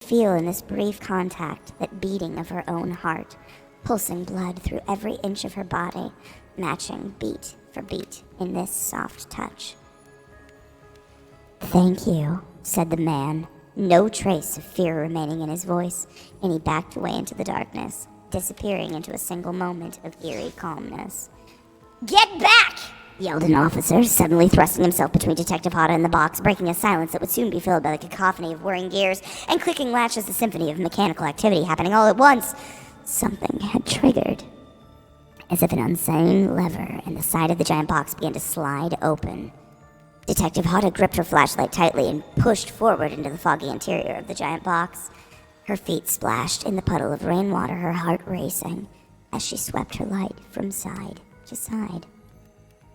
feel in this brief contact that beating of her own heart, pulsing blood through every inch of her body, matching beat for beat in this soft touch. "Thank you," said the man, no trace of fear remaining in his voice, and he backed away into the darkness, disappearing into a single moment of eerie calmness. "Get back!" yelled an officer, suddenly thrusting himself between Detective Hata and the box, breaking a silence that would soon be filled by the cacophony of whirring gears and clicking latches, a symphony of mechanical activity happening all at once. Something had triggered, as if an unseen lever, and the side of the giant box began to slide open. Detective Hata gripped her flashlight tightly and pushed forward into the foggy interior of the giant box. Her feet splashed in the puddle of rainwater, her heart racing as she swept her light from side to side.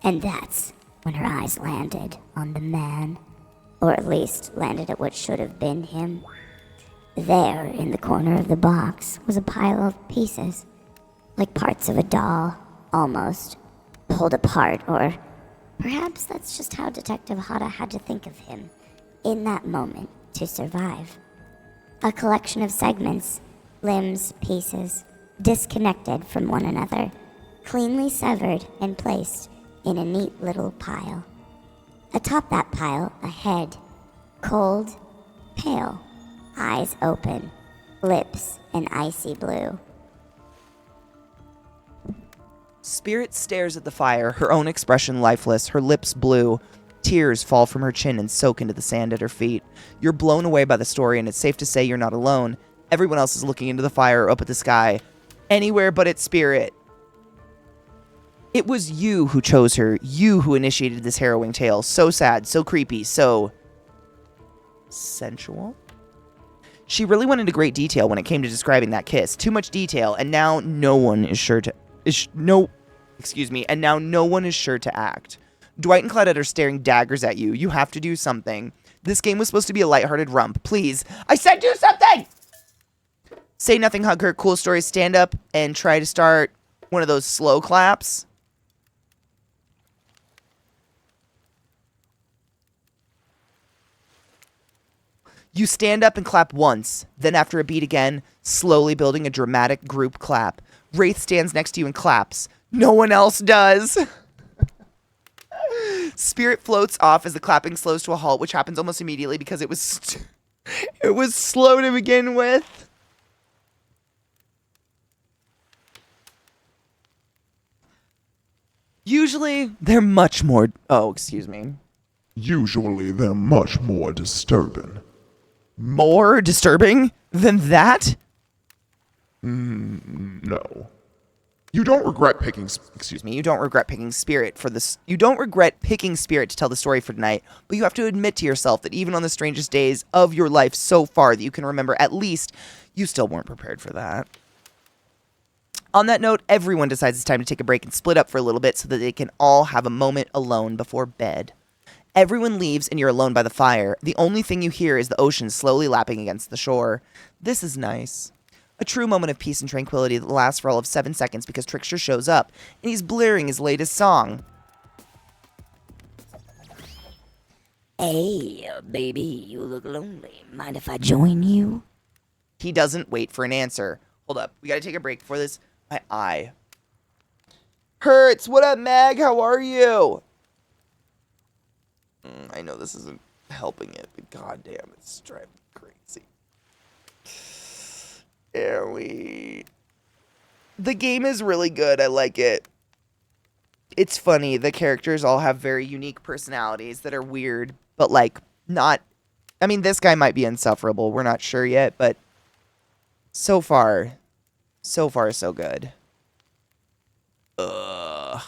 And that's when her eyes landed on the man, or at least landed at what should have been him. There, in the corner of the box, was a pile of pieces, like parts of a doll, almost, pulled apart, or perhaps that's just how Detective Hata had to think of him in that moment to survive. A collection of segments, limbs, pieces, disconnected from one another, cleanly severed and placed in a neat little pile. Atop that pile, a head, cold, pale, eyes open, lips an icy blue. Spirit stares at the fire, her own expression lifeless, her lips blue. Tears fall from her chin and soak into the sand at her feet. You're blown away by the story, and it's safe to say you're not alone. Everyone else is looking into the fire or up at the sky. Anywhere but at Spirit. It was you who chose her, you who initiated this harrowing tale. So sad, so creepy, so sensual. She really went into great detail when it came to describing that kiss. Too much detail, and now no one is sure to and now no one is sure to act. Dwight and Claudette are staring daggers at you. You have to do something. This game was supposed to be a lighthearted romp. Please. I said do something! Say nothing, hug her. Cool stories. Stand up and try to start one of those slow claps. You stand up and clap once, then after a beat again, slowly building a dramatic group clap. Wraith stands next to you and claps. No one else does. Spirit floats off as the clapping slows to a halt, which happens almost immediately because it was slow to begin with. Usually, they're much more... Oh, excuse me. Usually they're much more disturbing. More disturbing than that? No. You don't regret picking... Excuse me, you don't regret picking Spirit for this... You don't regret picking Spirit to tell the story for tonight, but you have to admit to yourself that even on the strangest days of your life so far that you can remember, at least, you still weren't prepared for that. On that note, everyone decides it's time to take a break and split up for a little bit so that they can all have a moment alone before bed. Everyone leaves and you're alone by the fire. The only thing you hear is the ocean slowly lapping against the shore. This is nice. A true moment of peace and tranquility that lasts for all of 7 seconds because Trickster shows up, and he's blaring his latest song. "Hey, baby, you look lonely. Mind if I join you?" He doesn't wait for an answer. Hold up, we gotta take a break before this... My eye hurts. What up, Mag? How are you? I know this isn't helping it, but goddamn, it's driving me crazy. The game is really good. I like it. It's funny. The characters all have very unique personalities that are weird, but like not... I mean, this guy might be insufferable. We're not sure yet, but so far, so good. Ugh.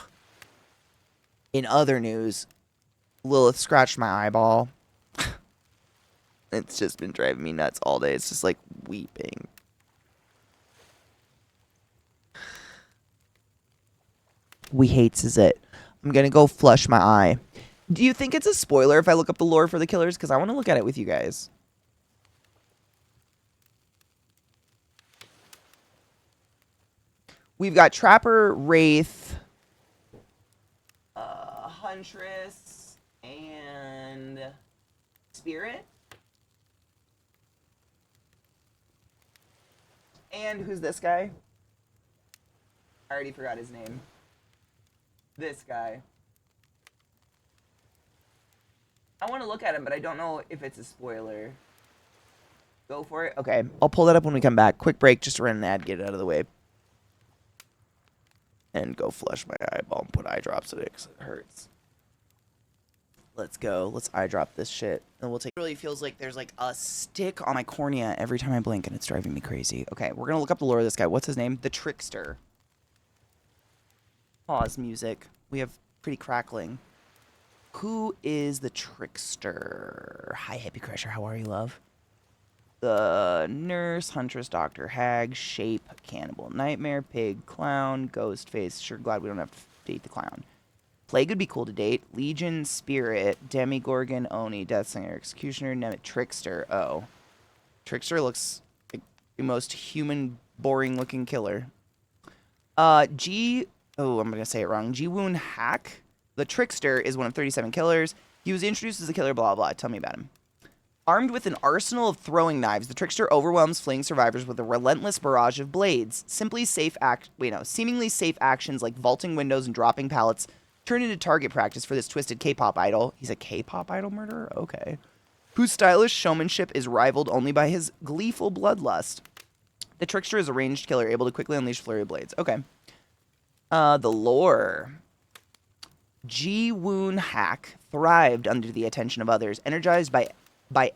In other news, Lilith scratched my eyeball. It's just been driving me nuts all day. It's just like weeping. We hates is it. I'm gonna go flush my eye. Do you think it's a spoiler if I look up the lore for the killers? Because I want to look at it with you guys. We've got Trapper, Wraith, Huntress, and Spirit. And who's this guy? I already forgot his name. This guy. I want to look at him, but I don't know if it's a spoiler. Go for it. Okay, I'll pull that up when we come back. Quick break just to run an ad, get it out of the way. And go flush my eyeball and put eye drops in it because it hurts. Let's go. Let's eye drop this shit. And we'll take. It really feels like there's like a stick on my cornea every time I blink, and it's driving me crazy. Okay, we're gonna look up the lore of this guy. What's his name? The Trickster. Pause music. We have pretty crackling. Who is the Trickster? Hi, Hippie Crusher. How are you, love? The nurse, huntress, doctor, hag, shape, cannibal, nightmare, pig, clown, ghost face. Sure, glad we don't have to date the clown. Plague would be cool to date. Legion, spirit, demigorgon, oni, deathsinger, executioner, trickster. Oh, Trickster looks like the most human, boring-looking killer. Oh, I'm gonna say it wrong. Ji-woon Hack. The Trickster is one of 37 killers. He was introduced as a killer, blah, blah. Tell me about him. Armed with an arsenal of throwing knives, the Trickster overwhelms fleeing survivors with a relentless barrage of blades. Seemingly safe actions like vaulting windows and dropping pallets turn into target practice for this twisted K-pop idol. He's a K-pop idol murderer? Okay. Whose stylish showmanship is rivaled only by his gleeful bloodlust. The Trickster is a ranged killer able to quickly unleash flurry of blades. Okay. The lore. Ji-woon Hack thrived under the attention of others, energized by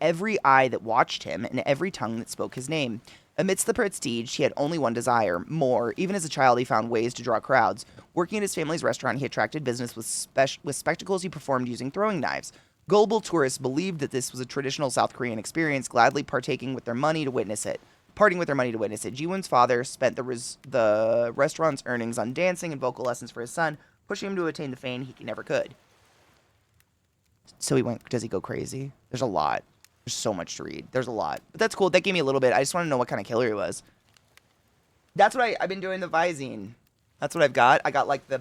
every eye that watched him and every tongue that spoke his name. Amidst the prestige, he had only one desire, more. Even as a child, he found ways to draw crowds. Working at his family's restaurant, he attracted business with spectacles he performed using throwing knives. Gullible tourists believed that this was a traditional South Korean experience, gladly parting with their money to witness it. Ji-woon's father spent the restaurant's earnings on dancing and vocal lessons for his son, pushing him to attain the fame he never could. So does he go crazy? There's a lot. There's so much to read. There's a lot. But that's cool. That gave me a little bit. I just want to know what kind of killer he was. That's what I've been doing the Visine. That's what I've got. I got like the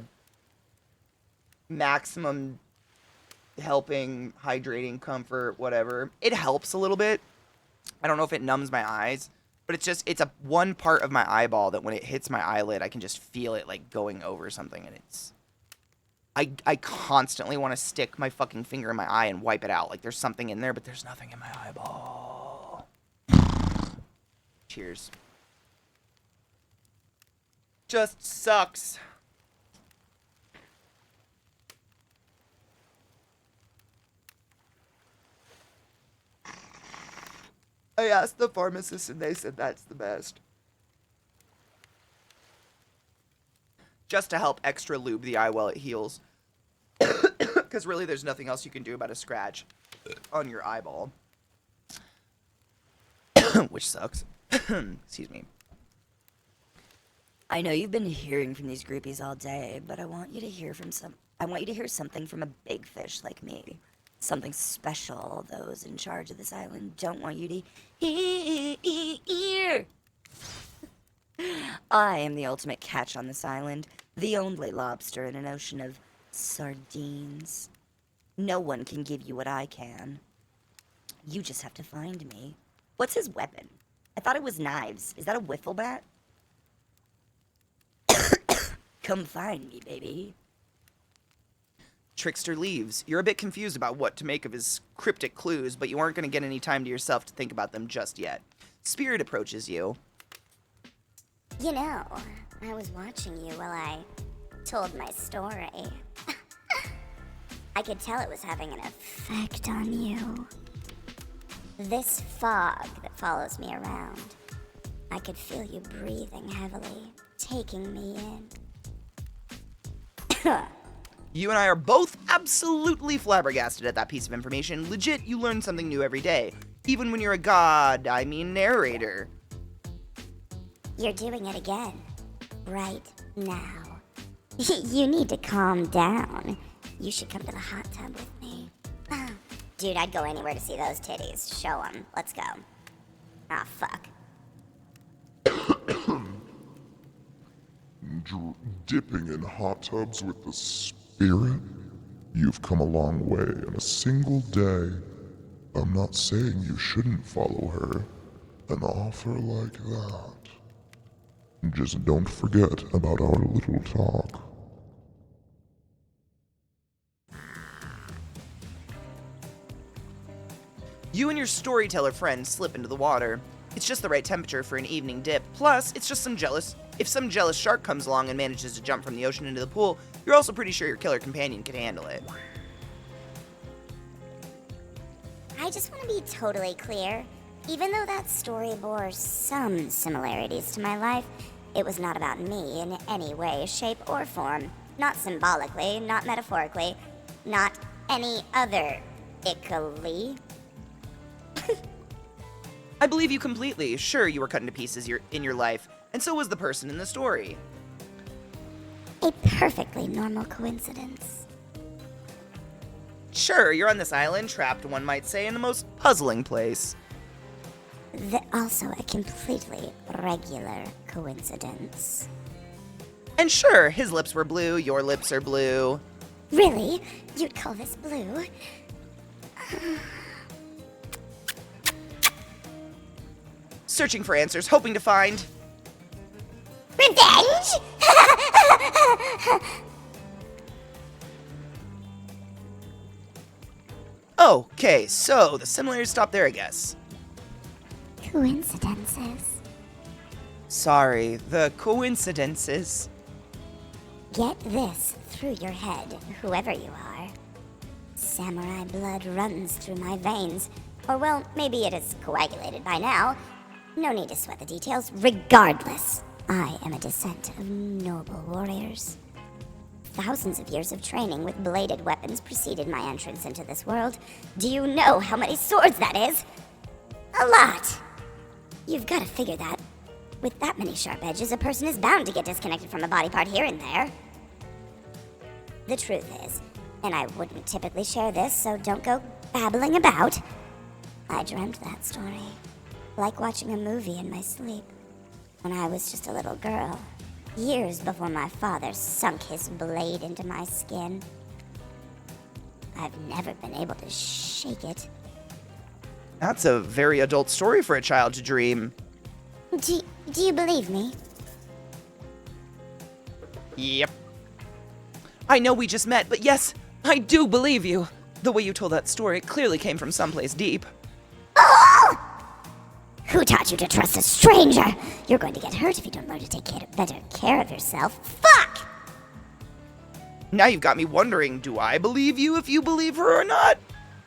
maximum helping, hydrating, comfort, whatever. It helps a little bit. I don't know if it numbs my eyes, but it's a one part of my eyeball that when it hits my eyelid, I can just feel it like going over something, and it's... I constantly want to stick my fucking finger in my eye and wipe it out. Like there's something in there, but there's nothing in my eyeball. Cheers. Just sucks. I asked the pharmacist and they said that's the best. Just to help extra lube the eye while it heals. Because really there's nothing else you can do about a scratch on your eyeball. Which sucks. Excuse me. I know you've been hearing from these groupies all day, but I want you to hear something from a big fish like me. Something special those in charge of this island don't want you to hear. I am the ultimate catch on this island, the only lobster in an ocean of sardines. No one can give you what I can. You just have to find me. What's his weapon? I thought it was knives. Is that a wiffle bat? Come find me, baby. Trickster leaves. You're a bit confused about what to make of his cryptic clues, but you aren't going to get any time to yourself to think about them just yet. Spirit approaches you. You know, I was watching you while I told my story. I could tell it was having an effect on you. This fog that follows me around, I could feel you breathing heavily, taking me in. You and I are both absolutely flabbergasted at that piece of information. Legit, you learn something new every day. Even when you're a narrator. You're doing it again. Right now. You need to calm down. You should come to the hot tub with me. Dude, I'd go anywhere to see those titties. Show them. Let's go. Ah, fuck. Dipping in hot tubs with the spirit? You've come a long way in a single day. I'm not saying you shouldn't follow her. An offer like that. Just don't forget about our little talk. You and your storyteller friend slip into the water. It's just the right temperature for an evening dip. Plus, it's just if some jealous shark comes along and manages to jump from the ocean into the pool, you're also pretty sure your killer companion can handle it. I just want to be totally clear. Even though that story bore some similarities to my life, it was not about me in any way, shape, or form. Not symbolically, not metaphorically, not any other ickily. I believe you completely. Sure, you were cut into pieces in your life, and so was the person in the story. A perfectly normal coincidence. Sure, you're on this island, trapped, one might say, in the most puzzling place. Also a completely regular coincidence. And sure, his lips were blue, your lips are blue. Really? You'd call this blue? Searching for answers, hoping to find... Revenge? Okay, so the similarities stop there, I guess. Coincidences. Sorry, the coincidences. Get this through your head, whoever you are. Samurai blood runs through my veins. Or, well, maybe it is coagulated by now. No need to sweat the details. Regardless, I am a descent of noble warriors. Thousands of years of training with bladed weapons preceded my entrance into this world. Do you know how many swords that is? A lot! You've got to figure that. With that many sharp edges, a person is bound to get disconnected from a body part here and there. The truth is, and I wouldn't typically share this, so don't go babbling about, I dreamt that story. Like watching a movie in my sleep. When I was just a little girl. Years before my father sunk his blade into my skin. I've never been able to shake it. That's a very adult story for a child to dream. Do you believe me? Yep. I know we just met, but yes, I do believe you. The way you told that story clearly came from someplace deep. Oh! Who taught you to trust a stranger? You're going to get hurt if you don't learn to take better care of yourself. Fuck! Now you've got me wondering, do I believe you if you believe her or not?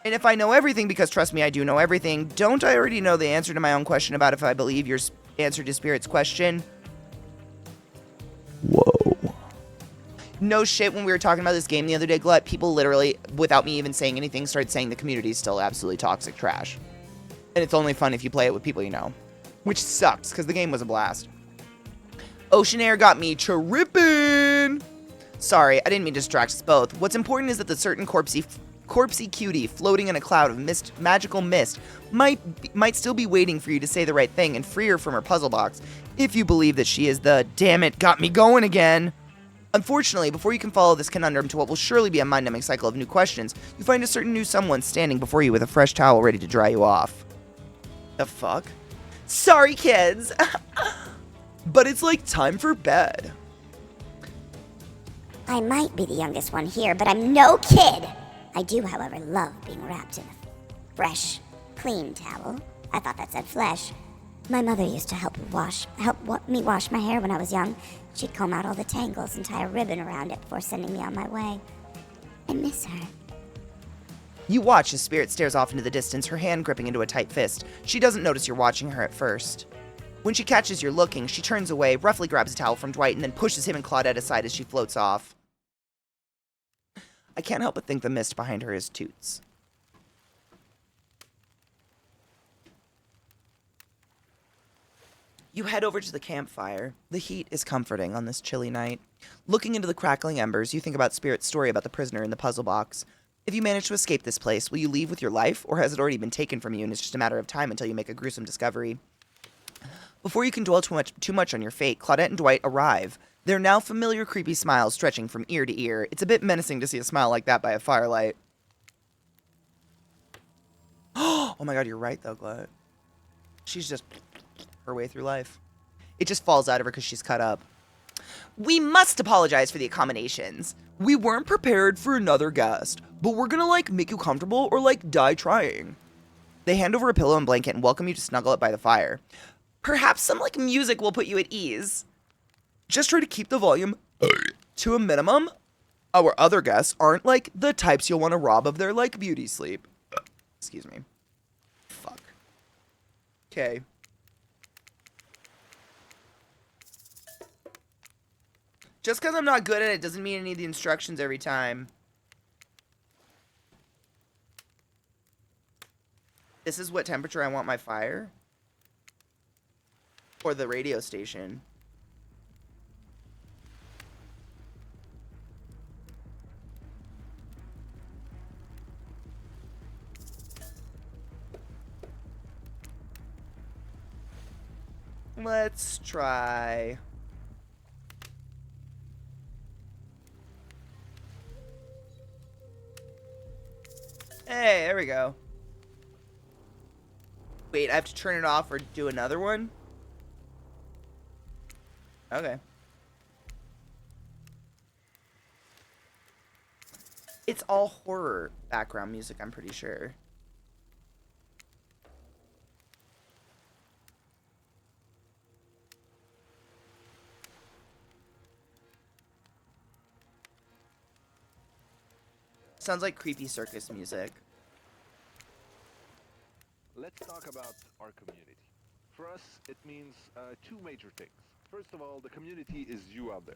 And if I know everything, because trust me, I do know everything, don't I already know the answer to my own question about if I believe your answer to Spirit's question? Whoa. No shit, when we were talking about this game the other day, Glut, people literally, without me even saying anything, started saying the community is still absolutely toxic trash. And it's only fun if you play it with people you know. Which sucks, because the game was a blast. Ocean air got me tripping! Sorry, I didn't mean to distract us both. What's important is that the certain corpsey cutie floating in a cloud of mist, magical mist, might still be waiting for you to say the right thing and free her from her puzzle box, if you believe that she is the damn it, got me going again. Unfortunately, before you can follow this conundrum to what will surely be a mind-numbing cycle of new questions, you find a certain new someone standing before you with a fresh towel ready to dry you off. The fuck? Sorry, kids! But it's like time for bed. I might be the youngest one here, but I'm no kid. I do, however, love being wrapped in a fresh, clean towel. I thought that said flesh. My mother used to help me wash my hair when I was young. She'd comb out all the tangles and tie a ribbon around it before sending me on my way. I miss her. You watch as Spirit stares off into the distance, her hand gripping into a tight fist. She doesn't notice you're watching her at first. When she catches you're looking, she turns away, roughly grabs a towel from Dwight, and then pushes him and Claudette aside as she floats off. I can't help but think the mist behind her is Toots. You head over to the campfire. The heat is comforting on this chilly night. Looking into the crackling embers, you think about Spirit's story about the prisoner in the puzzle box. If you manage to escape this place, will you leave with your life, or has it already been taken from you and it's just a matter of time until you make a gruesome discovery? Before you can dwell too much on your fate, Claudette and Dwight arrive. Their now familiar creepy smiles stretching from ear to ear. It's a bit menacing to see a smile like that by a firelight. Oh my god, you're right though, Glad. She's just her way through life. It just falls out of her because she's cut up. We must apologize for the accommodations. We weren't prepared for another guest, but we're gonna, like, make you comfortable or, like, die trying. They hand over a pillow and blanket and welcome you to snuggle up by the fire. Perhaps some, like, music will put you at ease. Just try to keep the volume to a minimum. Our other guests aren't, like, the types you'll want to rob of their, like, beauty sleep. Excuse me. Fuck. Okay. Just because I'm not good at it doesn't mean I need the instructions every time. This is what temperature I want my fire? Or the radio station? Let's try... Hey, there we go. Wait, I have to turn it off or do another one? Okay. It's all horror background music, I'm pretty sure. Sounds like creepy circus music. Let's talk about our community. For us, it means two major things. First of all, the community is you out there.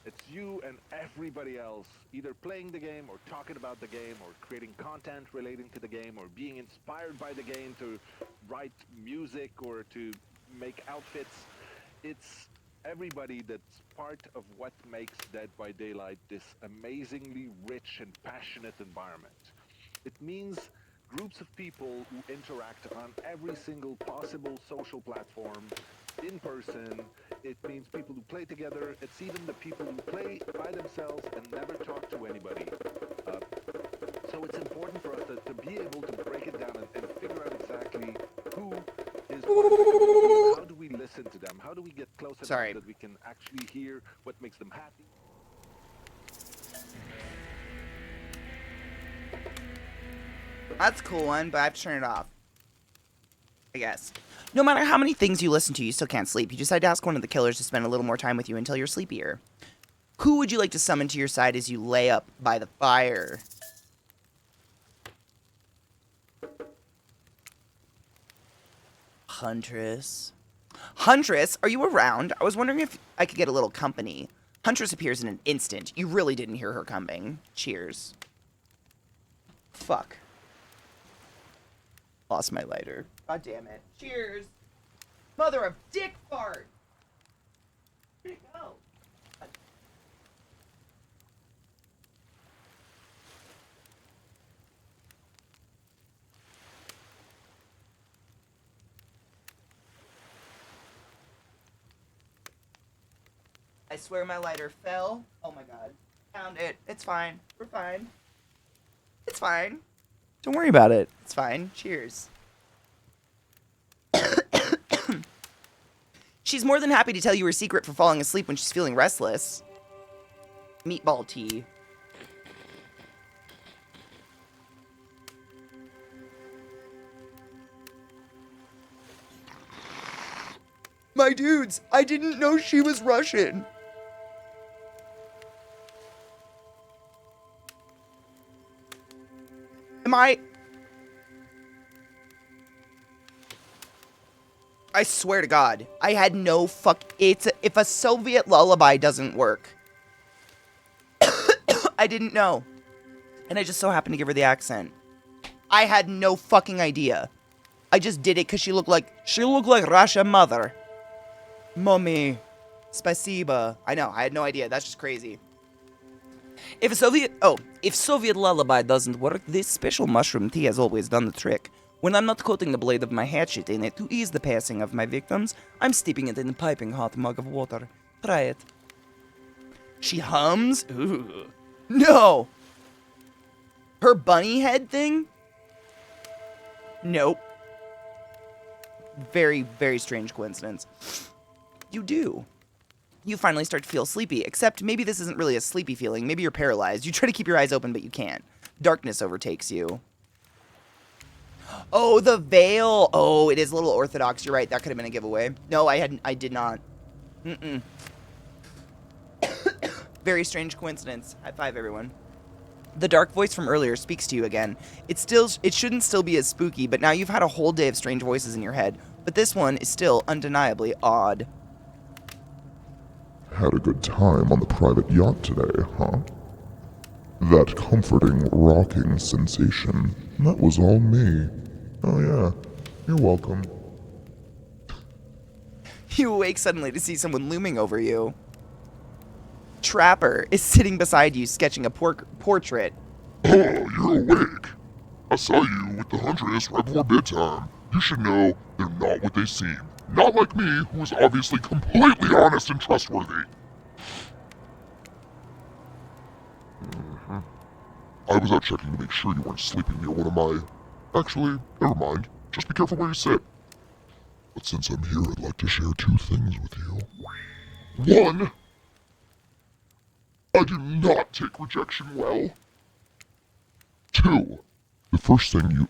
It's you and everybody else either playing the game or talking about the game or creating content relating to the game or being inspired by the game to write music or to make outfits. It's everybody that's part of what makes Dead by Daylight this amazingly rich and passionate environment. It means groups of people who interact on every single possible social platform in person. It means people who play together. It's even the people who play by themselves and never talk to anybody. So it's important for us to be able to break it down and figure out exactly who is part of the community. How do we listen to them? How do we get close enough that we can actually hear what makes them happy? That's a cool one, but I have to turn it off. I guess. No matter how many things you listen to, you still can't sleep. You decide to ask one of the killers to spend a little more time with you until you're sleepier. Who would you like to summon to your side as you lay up by the fire? Huntress. Huntress, are you around? I was wondering if I could get a little company. Huntress appears in an instant. You really didn't hear her coming. Cheers. Fuck. Lost my lighter. God damn it. Cheers. Mother of dick fart. Where'd it go? I swear my lighter fell. Oh my god. Found it. It's fine. We're fine. It's fine. Don't worry about it. It's fine. Cheers. She's more than happy to tell you her secret for falling asleep when she's feeling restless. Meatball tea. My dudes, I didn't know she was Russian. Am I swear to God, I had no if a Soviet lullaby doesn't work. I didn't know. And I just so happened to give her the accent. I had no fucking idea. I just did it because she looked like Russian mother. Mommy. Spasiba. I know, I had no idea. That's just crazy. If Soviet lullaby doesn't work, this special mushroom tea has always done the trick. When I'm not coating the blade of my hatchet in it to ease the passing of my victims, I'm steeping it in a piping hot mug of water. Try it. She hums? Ooh. No! Her bunny head thing? Nope. Very, very strange coincidence. You do. You finally start to feel sleepy, except maybe this isn't really a sleepy feeling. Maybe you're paralyzed. You try to keep your eyes open, but you can't. Darkness overtakes you. Oh, the veil. Oh, it is a little orthodox. You're right. That could have been a giveaway. No, I did not. Very strange coincidence. High five, everyone. The dark voice from earlier speaks to you again. It shouldn't still be as spooky, but now you've had a whole day of strange voices in your head. But this one is still undeniably odd. Had a good time on the private yacht today, huh? That comforting, rocking sensation, that was all me. Oh yeah, you're welcome. You awake suddenly to see someone looming over you. Trapper is sitting beside you, sketching a portrait. Oh, you're awake. I saw you with the Huntress right before bedtime. You should know they're not what they seem. Not like me, who is obviously completely honest and trustworthy. I was out checking to make sure you weren't sleeping near one of my... Actually, never mind. Just be careful where you sit. But since I'm here, I'd like to share 2 things with you. 1, I do not take rejection well. 2, the first thing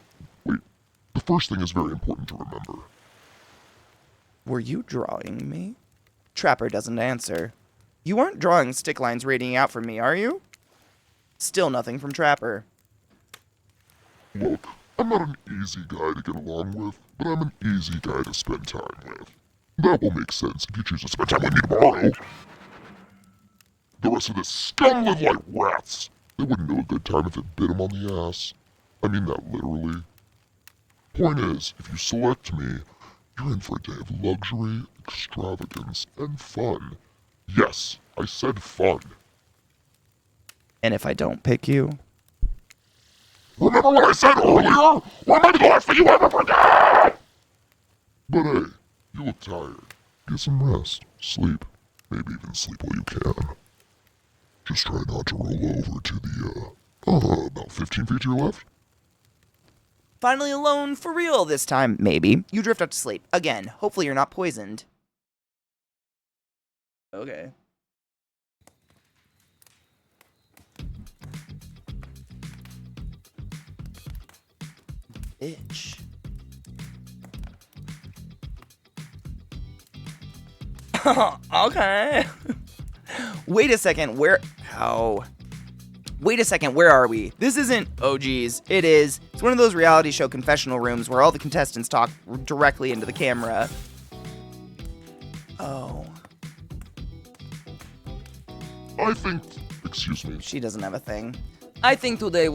is very important to remember. Were you drawing me? Trapper doesn't answer. You aren't drawing stick lines radiating out from me, are you? Still nothing from Trapper. Look, I'm not an easy guy to get along with, but I'm an easy guy to spend time with. That will make sense if you choose to spend time with me tomorrow. The rest of this scum live like rats. They wouldn't know a good time if it bit them on the ass. I mean that literally. Point is, if you select me, you're in for a day of luxury, extravagance, and fun. Yes, I said fun. And if I don't pick you? Remember what I said earlier? Or maybe the last thing you ever forget! But hey, you look tired. Get some rest, sleep, maybe even sleep while you can. Just try not to roll over to the, about 15 feet to your left. Finally alone for real this time, maybe. You drift off to sleep. Again, hopefully you're not poisoned. Okay. Bitch. Okay. Wait a second, where... Oh. Wait a second, where are we? This isn't... Oh, geez. It is. It's one of those reality show confessional rooms where all the contestants talk directly into the camera. Oh. I think... Excuse me. She doesn't have a thing. I think today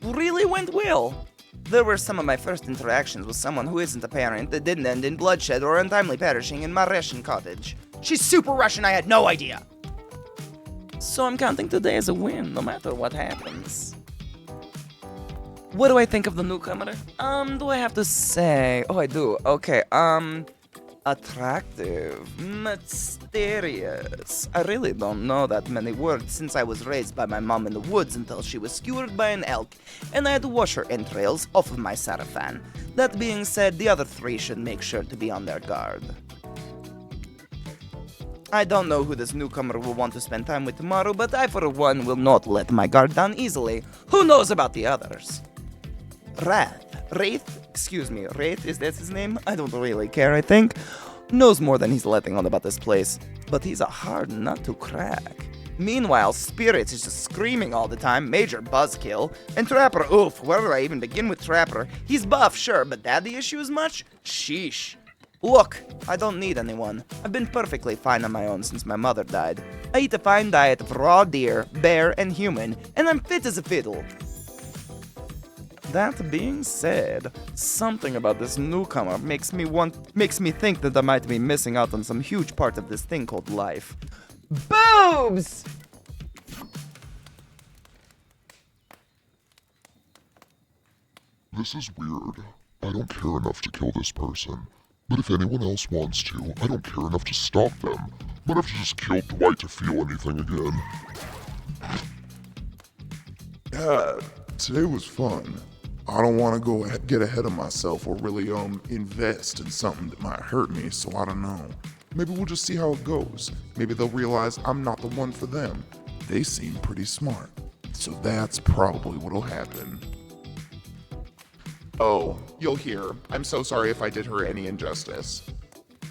really went well. There were some of my first interactions with someone who isn't a parent that didn't end in bloodshed or untimely perishing in my Russian cottage. She's super Russian, I had no idea. So I'm counting today as a win, no matter what happens. What do I think of the newcomer? Do I have to say? Oh, I do. Okay, attractive, mysterious. I really don't know that many words since I was raised by my mom in the woods until she was skewered by an elk, and I had to wash her entrails off of my sarafan. That being said, the other 3 should make sure to be on their guard. I don't know who this newcomer will want to spend time with tomorrow, but I, for one, will not let my guard down easily. Who knows about the others? Wraith, is that his name? I don't really care, I think. Knows more than he's letting on about this place, but he's a hard nut to crack. Meanwhile, Spirits is just screaming all the time, major buzzkill, and Trapper, oof, where do I even begin with Trapper? He's buff, sure, but daddy issues much? Sheesh. Look, I don't need anyone. I've been perfectly fine on my own since my mother died. I eat a fine diet of raw deer, bear, and human, and I'm fit as a fiddle. That being said, something about this newcomer makes me think that I might be missing out on some huge part of this thing called life. Boobs! This is weird. I don't care enough to kill this person. But if anyone else wants to, I don't care enough to stop them. Might have to just kill Dwight to feel anything again. Today was fun. I don't want to get ahead of myself or really invest in something that might hurt me, so I don't know. Maybe we'll just see how it goes. Maybe they'll realize I'm not the one for them. They seem pretty smart. So that's probably what'll happen. Oh, you'll hear. I'm so sorry if I did her any injustice.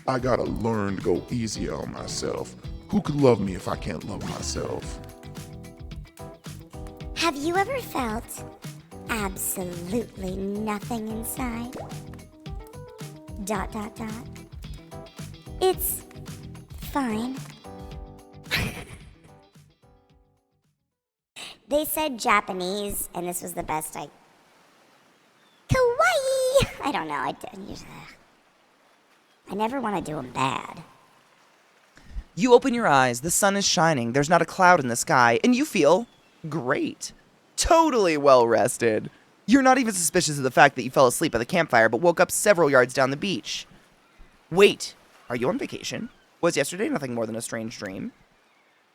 I gotta learn to go easy on myself. Who could love me if I can't love myself? Have you ever felt absolutely nothing inside? ... It's fine. They said Japanese, and this was the best I... Kawaii! I don't know, I never want to do them bad. You open your eyes, the sun is shining, there's not a cloud in the sky, and you feel great. Totally well rested. You're not even suspicious of the fact that you fell asleep at the campfire but woke up several yards down the beach. Wait, are you on vacation? Was yesterday nothing more than a strange dream?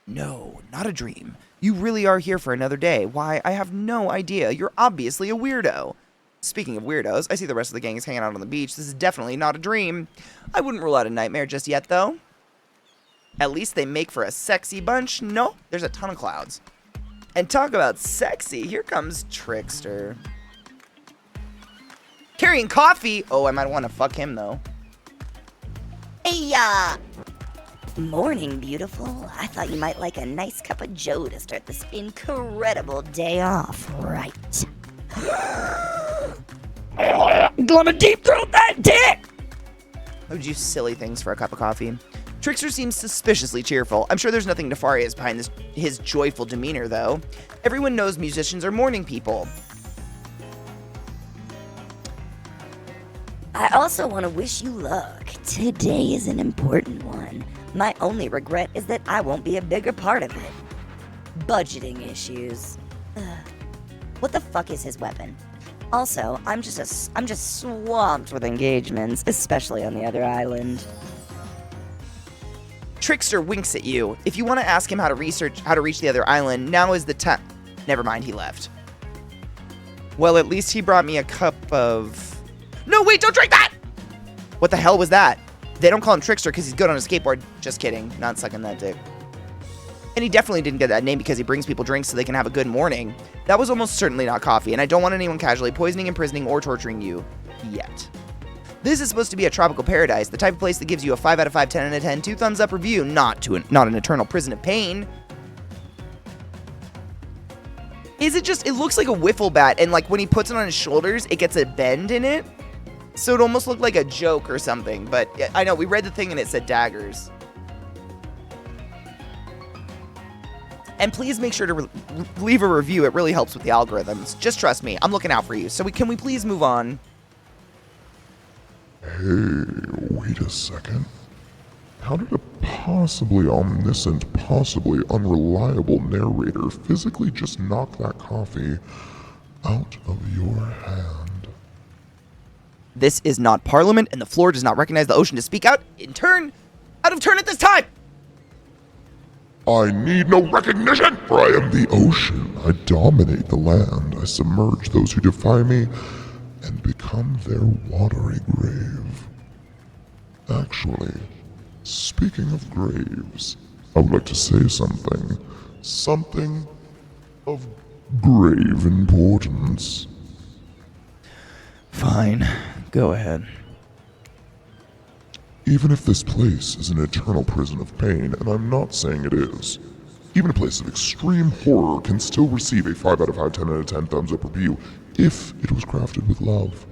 No, not a dream. You really are here for another day. Why, I have no idea. You're obviously a weirdo. Speaking of weirdos, I see the rest of the gang is hanging out on the beach. This is definitely not a dream. I wouldn't rule out a nightmare just yet, though. At least they make for a sexy bunch. No, there's a ton of clouds. And talk about sexy, here comes Trickster. Carrying coffee? Oh, I might want to fuck him, though. Hey, morning, beautiful. I thought you might like a nice cup of joe to start this incredible day off, right? Gonna deep throat that dick! I would use silly things for a cup of coffee. Trickster seems suspiciously cheerful. I'm sure there's nothing nefarious behind his joyful demeanor, though. Everyone knows musicians are morning people. I also want to wish you luck. Today is an important one. My only regret is that I won't be a bigger part of it. Budgeting issues. What the fuck is his weapon? Also, I'm just swamped with engagements, especially on the other island. Trickster winks at you. If you want to ask him how to reach the other island, now is the time. Never mind, he left. Well, at least he brought me a cup of... No, wait, don't drink that! What the hell was that? They don't call him Trickster because he's good on a skateboard. Just kidding, not sucking that dick. And he definitely didn't get that name because he brings people drinks so they can have a good morning. That was almost certainly not coffee, and I don't want anyone casually poisoning, imprisoning, or torturing you yet. This is supposed to be a tropical paradise, the type of place that gives you a 5 out of 5, 10 out of 10, 2 thumbs up review, not an eternal prison of pain. Is it just, it looks like a wiffle bat, and like when he puts it on his shoulders, it gets a bend in it? So it almost looked like a joke or something, but I know, we read the thing and it said daggers. And please make sure to leave a review, it really helps with the algorithms. Just trust me, I'm looking out for you. So can we please move on? Hey, wait a second. How did a possibly omniscient, possibly unreliable narrator physically just knock that coffee out of your hand? This is not Parliament, and the floor does not recognize the ocean to speak out out of turn at this time! I need no recognition, for I am the ocean. I dominate the land. I submerge those who defy me and become their watery grave. Actually, speaking of graves, I would like to say something. Something of grave importance. Fine, go ahead. Even if this place is an eternal prison of pain, and I'm not saying it is, even a place of extreme horror can still receive a 5 out of 5, 10 out of 10 thumbs up review if it was crafted with love.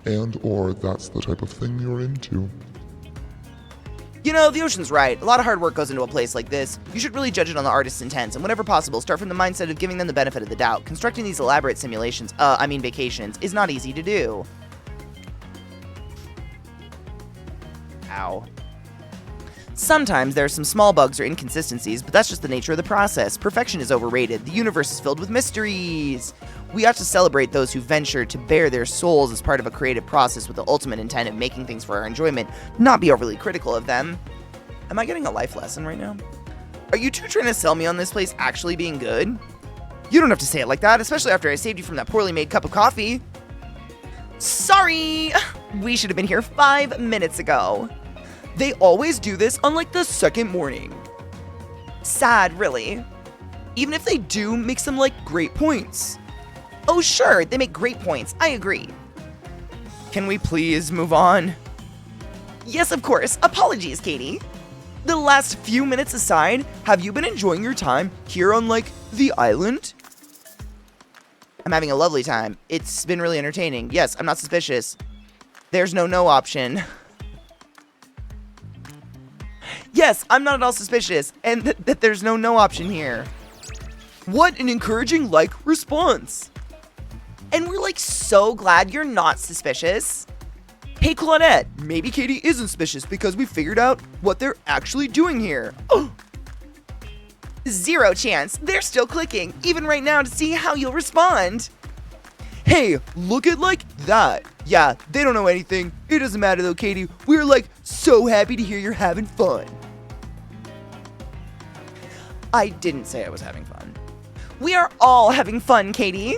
And or that's the type of thing you're into. You know, the ocean's right. A lot of hard work goes into a place like this. You should really judge it on the artist's intents, and whenever possible, start from the mindset of giving them the benefit of the doubt. Constructing these elaborate vacations, is not easy to do. Ow. Sometimes there are some small bugs or inconsistencies, but that's just the nature of the process. Perfection is overrated. The universe is filled with mysteries. We ought to celebrate those who venture to bare their souls as part of a creative process with the ultimate intent of making things for our enjoyment, not be overly critical of them. Am I getting a life lesson right now? Are you two trying to sell me on this place actually being good? You don't have to say it like that, especially after I saved you from that poorly made cup of coffee. Sorry! We should have been here 5 minutes ago. They always do this on like the second morning. Sad, really. Even if they do make some like great points. Oh sure, they make great points, I agree. Can we please move on? Yes, of course. Apologies, Katie. The last few minutes aside, have you been enjoying your time here on, like, the island? I'm having a lovely time. It's been really entertaining. Yes, I'm not suspicious. There's no option. Yes, I'm not at all suspicious, and that there's no option here. What an encouraging, like, response. And we're, like, so glad you're not suspicious. Hey, Claudette, maybe Katie isn't suspicious because we figured out what they're actually doing here. Oh. Zero chance. They're still clicking, even right now, to see how you'll respond. Hey, look at like that. Yeah, they don't know anything. It doesn't matter though, Katie. We're like so happy to hear you're having fun. I didn't say I was having fun. We are all having fun, Katie.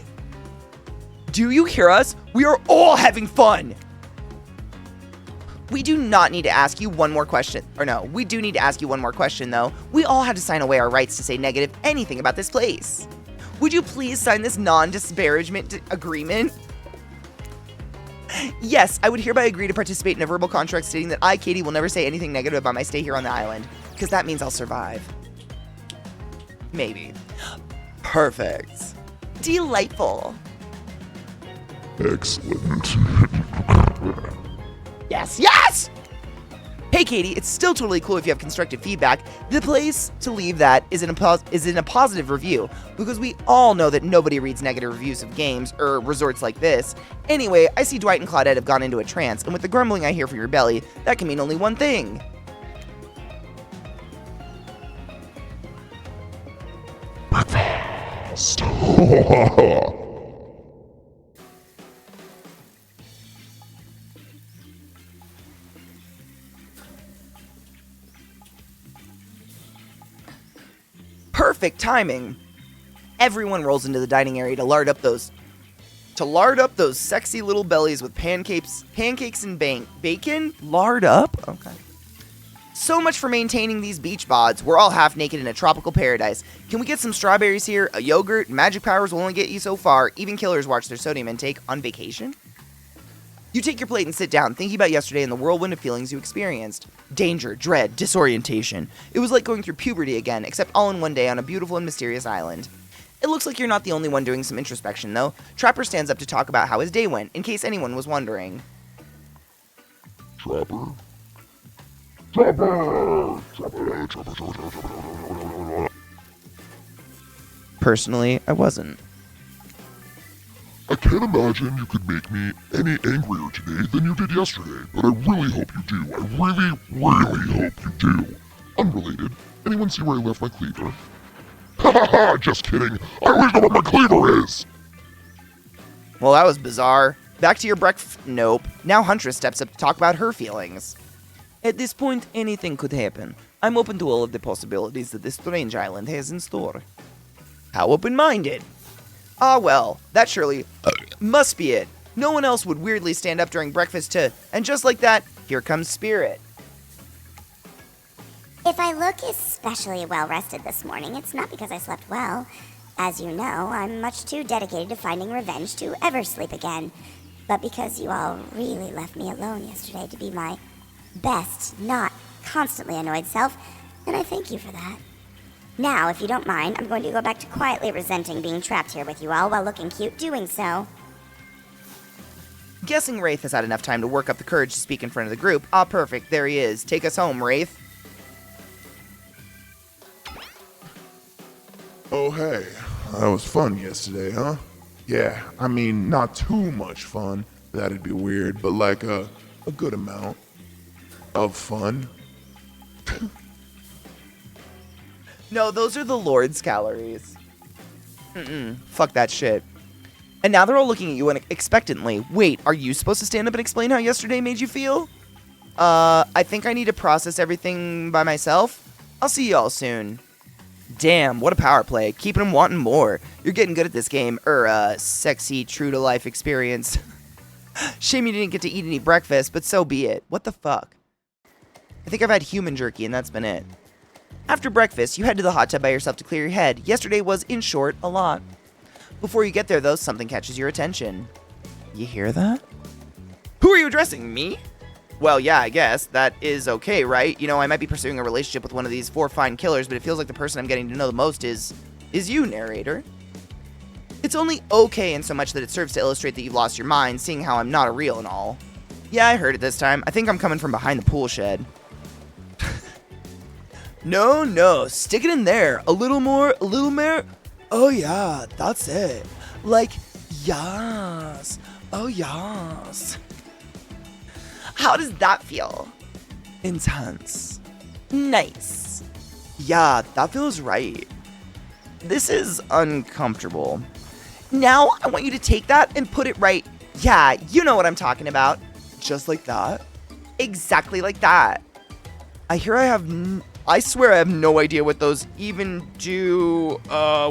Do you hear us? We are all having fun. We do not need to ask you one more question. Or no, we do need to ask you one more question, though. We all had to sign away our rights to say negative anything about this place. Would you please sign this non-disparagement agreement? Yes, I would hereby agree to participate in a verbal contract stating that I, Katie, will never say anything negative about my stay here on the island. Because that means I'll survive. Maybe. Perfect. Delightful. Excellent. Yes, yes! Hey, Katie, it's still totally cool if you have constructive feedback. The place to leave that is in a positive review, because we all know that nobody reads negative reviews of games or resorts like this. Anyway, I see Dwight and Claudette have gone into a trance, and with the grumbling I hear from your belly, that can mean only one thing. Breakfast. Perfect timing. Everyone rolls into the dining area to lard up those sexy little bellies with pancakes and bacon. Lard up? Okay. So much for maintaining these beach bods. We're all half naked in a tropical paradise. Can we get some strawberries here? A yogurt? Magic powers will only get you so far. Even killers watch their sodium intake on vacation. You take your plate and sit down, thinking about yesterday and the whirlwind of feelings you experienced. Danger, dread, disorientation. It was like going through puberty again, except all in one day on a beautiful and mysterious island. It looks like you're not the only one doing some introspection, though. Trapper stands up to talk about how his day went, in case anyone was wondering. Trapper? Personally, I wasn't. I can't imagine you could make me any angrier today than you did yesterday, but I really hope you do. I really hope you do. Unrelated. Anyone see where I left my cleaver? Ha ha ha! Just kidding. I always know where my cleaver is! Well, that was bizarre. Back to your breakfast. Nope. Now Huntress steps up to talk about her feelings. At this point, anything could happen. I'm open to all of the possibilities that this strange island has in store. How open-minded? Ah, well, that surely must be it. No one else would weirdly stand up during breakfast to, and just like that, here comes Spirit. If I look especially well rested this morning, it's not because I slept well. As you know, I'm much too dedicated to finding revenge to ever sleep again. But because you all really left me alone yesterday to be my best, not constantly annoyed self, and I thank you for that. Now, if you don't mind, I'm going to go back to quietly resenting being trapped here with you all while looking cute doing so. Guessing Wraith has had enough time to work up the courage to speak in front of the group. Ah, perfect. There he is. Take us home, Wraith. Oh, hey. That was fun yesterday, huh? Yeah, I mean, not too much fun. That'd be weird, but like a good amount of fun. No, those are the Lord's calories. Fuck that shit. And now they're all looking at you expectantly. Wait, are you supposed to stand up and explain how yesterday made you feel? I think I need to process everything by myself. I'll see y'all soon. Damn, what a power play. Keeping them wanting more. You're getting good at this game. Sexy, true-to-life experience. Shame you didn't get to eat any breakfast, but so be it. What the fuck? I think I've had human jerky and that's been it. After breakfast, you head to the hot tub by yourself to clear your head. Yesterday was, in short, a lot. Before you get there, though, something catches your attention. You hear that? Who are you addressing, me? Well, yeah, I guess. That is okay, right? You know, I might be pursuing a relationship with one of these 4 fine killers, but it feels like the person I'm getting to know the most is you, narrator. It's only okay in so much that it serves to illustrate that you've lost your mind, seeing how I'm not a real and all. Yeah, I heard it this time. I think I'm coming from behind the pool shed. No, stick it in there. A little more. Oh yeah, that's it. Like, yas. Oh yas. How does that feel? Intense. Nice. Yeah, that feels right. This is uncomfortable. Now I want you to take that and put it right. Yeah, you know what I'm talking about. Just like that? Exactly like that. I swear I have no idea what those even do,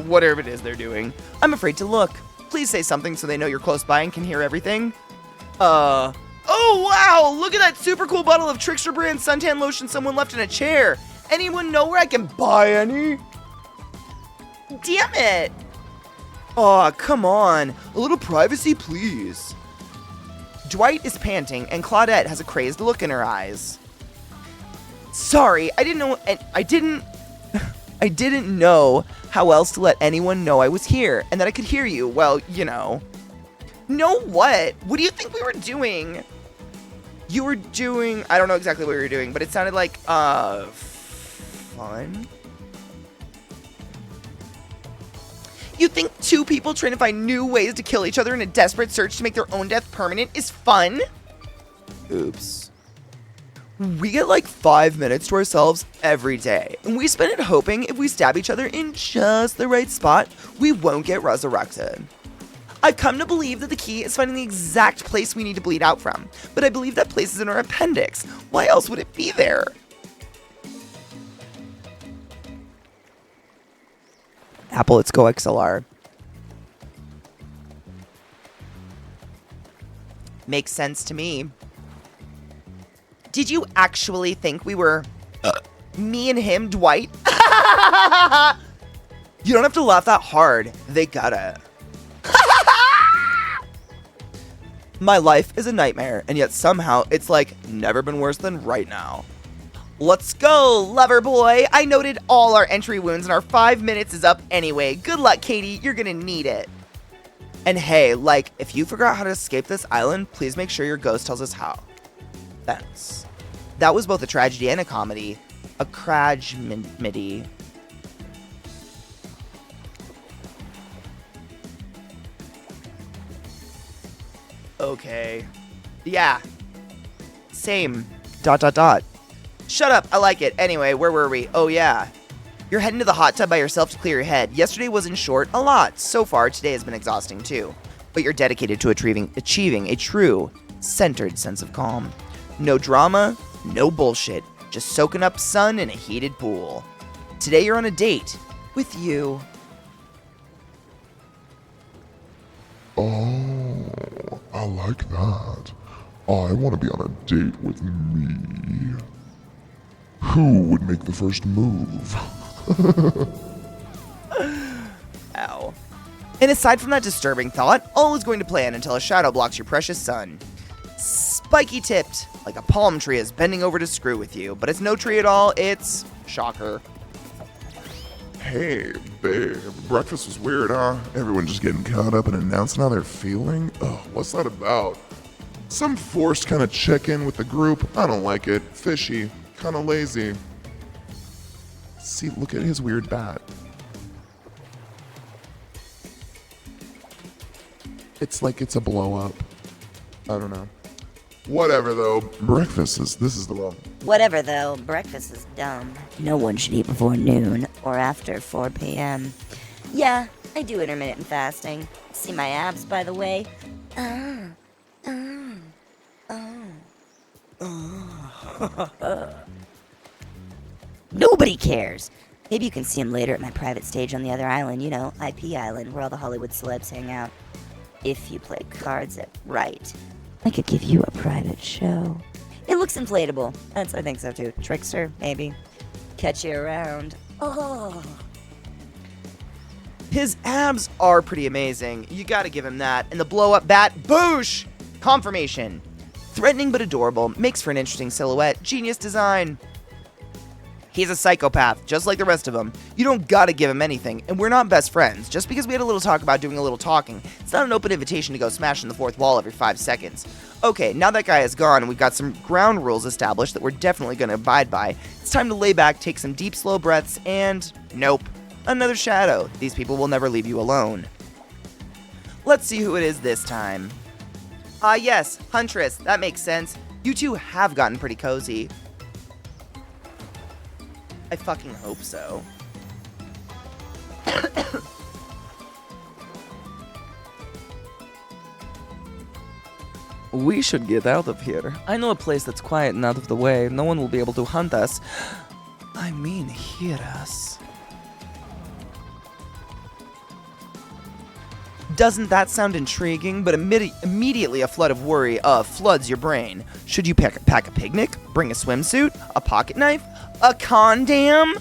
whatever it is they're doing. I'm afraid to look. Please say something so they know you're close by and can hear everything. Oh wow, look at that super cool bottle of Trickster brand suntan lotion someone left in a chair. Anyone know where I can buy any? Damn it. Aw, come on. A little privacy, please. Dwight is panting and Claudette has a crazed look in her eyes. Sorry, I didn't know how else to let anyone know I was here and that I could hear you. Well, you know. Know what? What do you think we were doing? You were doing, I don't know exactly what we were doing, but it sounded like, fun? You think 2 people trying to find new ways to kill each other in a desperate search to make their own death permanent is fun? Oops. We get like 5 minutes to ourselves every day, and we spend it hoping if we stab each other in just the right spot, we won't get resurrected. I've come to believe that the key is finding the exact place we need to bleed out from, but I believe that place is in our appendix. Why else would it be there? Apple, let's go XLR. Makes sense to me. Did you actually think we were me and him, Dwight? You don't have to laugh that hard. They got it. My life is a nightmare, and yet somehow it's like never been worse than right now. Let's go, lover boy. I noted all our entry wounds and our 5 minutes is up anyway. Good luck, Katie. You're gonna need it. And hey, like, if you forgot how to escape this island, please make sure your ghost tells us how. Thanks. That was both a tragedy and a comedy. A cragmity. Okay. Yeah. Same. ... Shut up, I like it. Anyway, where were we? Oh yeah. You're heading to the hot tub by yourself to clear your head. Yesterday was, in short, a lot. So far, today has been exhausting too. But you're dedicated to achieving a true, centered sense of calm. No drama, no bullshit. Just soaking up sun in a heated pool. Today you're on a date with you. Oh, I like that. I want to be on a date with me. Who would make the first move? Ow. And aside from that disturbing thought, all is going to plan until a shadow blocks your precious sun. Spiky tipped, like a palm tree is bending over to screw with you, but it's no tree at all, it's shocker. Hey, babe, breakfast was weird, huh? Everyone just getting caught up and announcing how they're feeling? Oh, what's that about? Some forced kind of check-in with the group. I don't like it. Fishy. Kind of lazy. See, look at his weird bat. It's like it's a blow-up. I don't know. Whatever, though. This is the one. Whatever, though, breakfast is dumb. No one should eat before noon or after 4 p.m. Yeah, I do intermittent fasting. See my abs, by the way? Nobody cares. Maybe you can see him later at my private stage on the other island, you know, IP Island, where all the Hollywood celebs hang out. If you play cards right, I could give you a private show. It looks inflatable. I think so too. Trickster, maybe. Catch you around. Oh. His abs are pretty amazing. You gotta give him that. And the blow-up bat, boosh! Confirmation. Threatening but adorable, makes for an interesting silhouette, genius design. He's a psychopath, just like the rest of them. You don't gotta give him anything, and we're not best friends. Just because we had a little talk about doing a little talking, it's not an open invitation to go smashing the fourth wall every 5 seconds. Okay, now that guy is gone and we've got some ground rules established that we're definitely gonna abide by, it's time to lay back, take some deep, slow breaths, and nope. Another shadow. These people will never leave you alone. Let's see who it is this time. Ah yes, Huntress, that makes sense. You two have gotten pretty cozy. I fucking hope so. We should get out of here. I know a place that's quiet and out of the way. No one will be able to hunt us. I mean, hear us. Doesn't that sound intriguing? But immediately a flood of worry floods your brain. Should you pack a picnic? Bring a swimsuit? A pocket knife? A condom?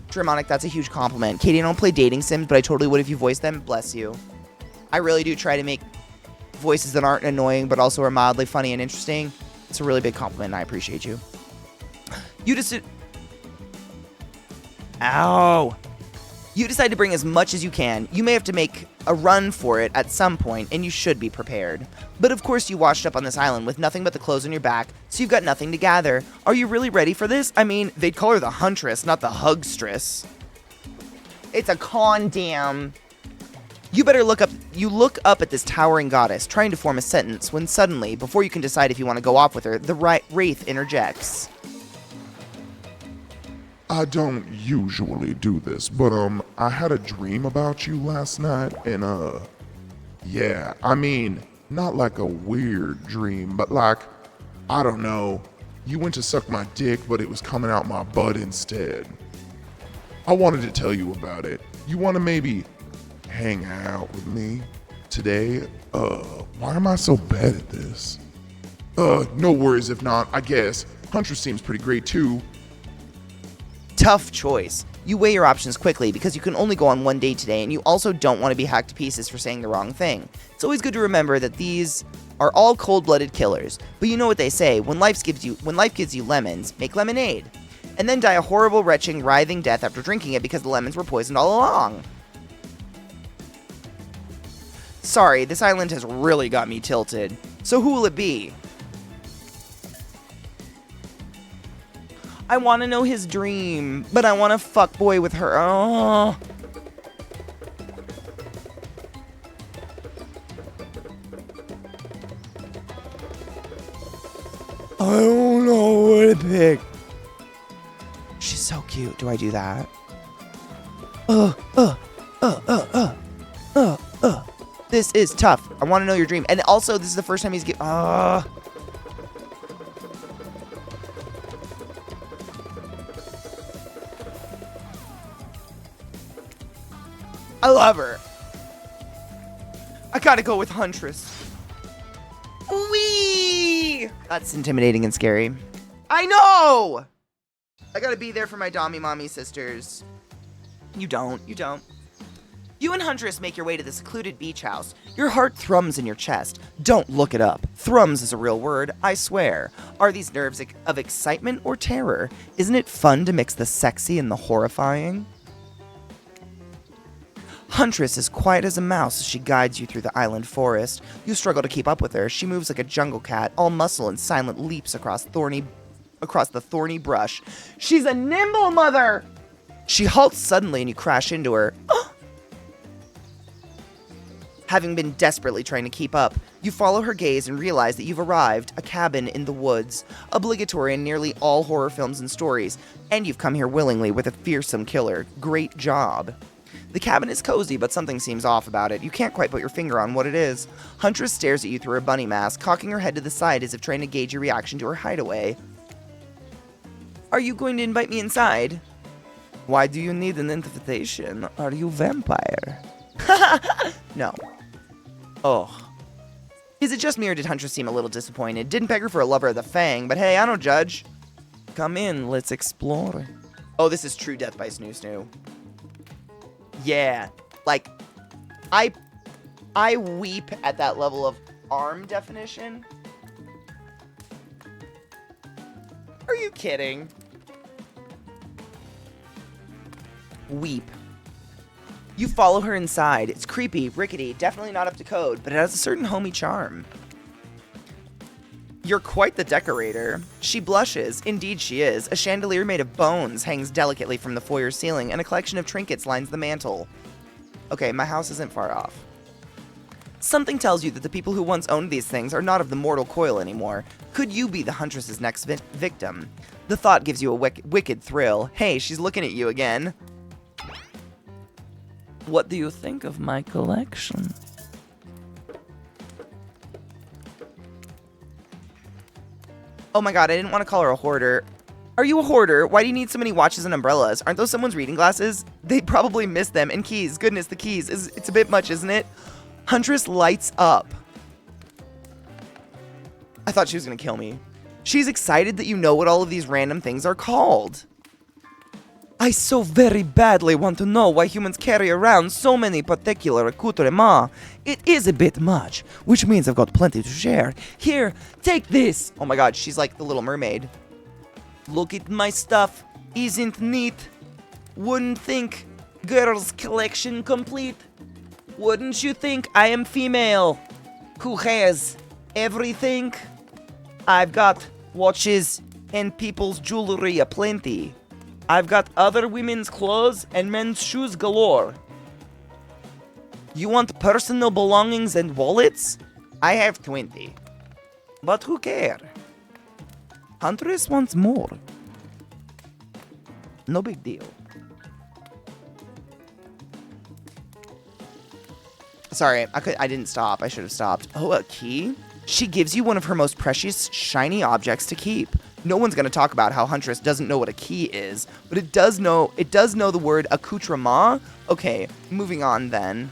Dramonic, that's a huge compliment. Katie, I don't play dating sims, but I totally would if you voiced them. Bless you. I really do try to make voices that aren't annoying, but also are mildly funny and interesting. It's a really big compliment, and I appreciate you. You just... Ow. You decide to bring as much as you can. You may have to make a run for it at some point, and you should be prepared. But of course you washed up on this island with nothing but the clothes on your back, so you've got nothing to gather. Are you really ready for this? I mean, they'd call her the Huntress, not the Hugstress. It's a condom. You better look up. You look up at this towering goddess, trying to form a sentence, when suddenly, before you can decide if you want to go off with her, the Wraith interjects. I don't usually do this, but I had a dream about you last night, and yeah, I mean, not like a weird dream, but like, I don't know, you went to suck my dick, but it was coming out my butt instead. I wanted to tell you about it. You want to maybe hang out with me today? Why am I so bad at this? No worries if not, I guess. Huntress seems pretty great too. Tough choice. You weigh your options quickly because you can only go on one date today, and you also don't want to be hacked to pieces for saying the wrong thing. It's always good to remember that these are all cold-blooded killers, but you know what they say, when life gives you lemons, make lemonade. And then die a horrible, retching, writhing death after drinking it because the lemons were poisoned all along. Sorry, this island has really got me tilted. So who will it be? I want to know his dream, but I want to fuckboy with her. Oh. I don't know what to pick. She's so cute. Do I do that? This is tough. I want to know your dream. And also, this is the first time he's I love her. I gotta go with Huntress. Wee! That's intimidating and scary. I know! I gotta be there for my Dommy Mommy sisters. You don't. You and Huntress make your way to the secluded beach house. Your heart thrums in your chest. Don't look it up. Thrums is a real word, I swear. Are these nerves of excitement or terror? Isn't it fun to mix the sexy and the horrifying? Huntress is quiet as a mouse as she guides you through the island forest. You struggle to keep up with her. She moves like a jungle cat, all muscle and silent leaps across the thorny brush. She's a nimble mother! She halts suddenly and you crash into her. Having been desperately trying to keep up, you follow her gaze and realize that you've arrived, a cabin in the woods, obligatory in nearly all horror films and stories, and you've come here willingly with a fearsome killer. Great job. The cabin is cozy, but something seems off about it. You can't quite put your finger on what it is. Huntress stares at you through her bunny mask, cocking her head to the side as if trying to gauge your reaction to her hideaway. Are you going to invite me inside? Why do you need an invitation? Are you vampire? No. Oh. Is it just me or did Huntress seem a little disappointed? Didn't peg her for a lover of the Fang, but hey, I don't judge. Come in, let's explore. Oh, this is true death by Snoo Snoo. Yeah, like, I weep at that level of arm definition. Are you kidding? Weep. You follow her inside. It's creepy, rickety, definitely not up to code, but it has a certain homey charm. You're quite the decorator. She blushes. Indeed she is. A chandelier made of bones hangs delicately from the foyer ceiling, and a collection of trinkets lines the mantel. Okay, my house isn't far off. Something tells you that the people who once owned these things are not of the mortal coil anymore. Could you be the Huntress's next victim? The thought gives you a wicked thrill. Hey, she's looking at you again. What do you think of my collection? Oh my god, I didn't want to call her a hoarder. Are you a hoarder? Why do you need so many watches and umbrellas? Aren't those someone's reading glasses? They probably missed them. And keys. Goodness, the keys. It's a bit much, isn't it? Huntress lights up. I thought she was going to kill me. She's excited that you know what all of these random things are called. I so very badly want to know why humans carry around so many particular accoutrements. It is a bit much, which means I've got plenty to share. Here, take this. Oh my god, she's like the Little Mermaid. Look at my stuff. Isn't neat? Wouldn't think. Girls' collection complete. Wouldn't you think I am female? Who has everything? I've got watches and people's jewelry aplenty. I've got other women's clothes and men's shoes galore. You want personal belongings and wallets? I have 20. But who cares? Huntress wants more. No big deal. Sorry, I didn't stop. I should have stopped. Oh, a key? She gives you one of her most precious, shiny objects to keep. No one's going to talk about how Huntress doesn't know what a key is, but it does know the word accoutrement. Okay, moving on then.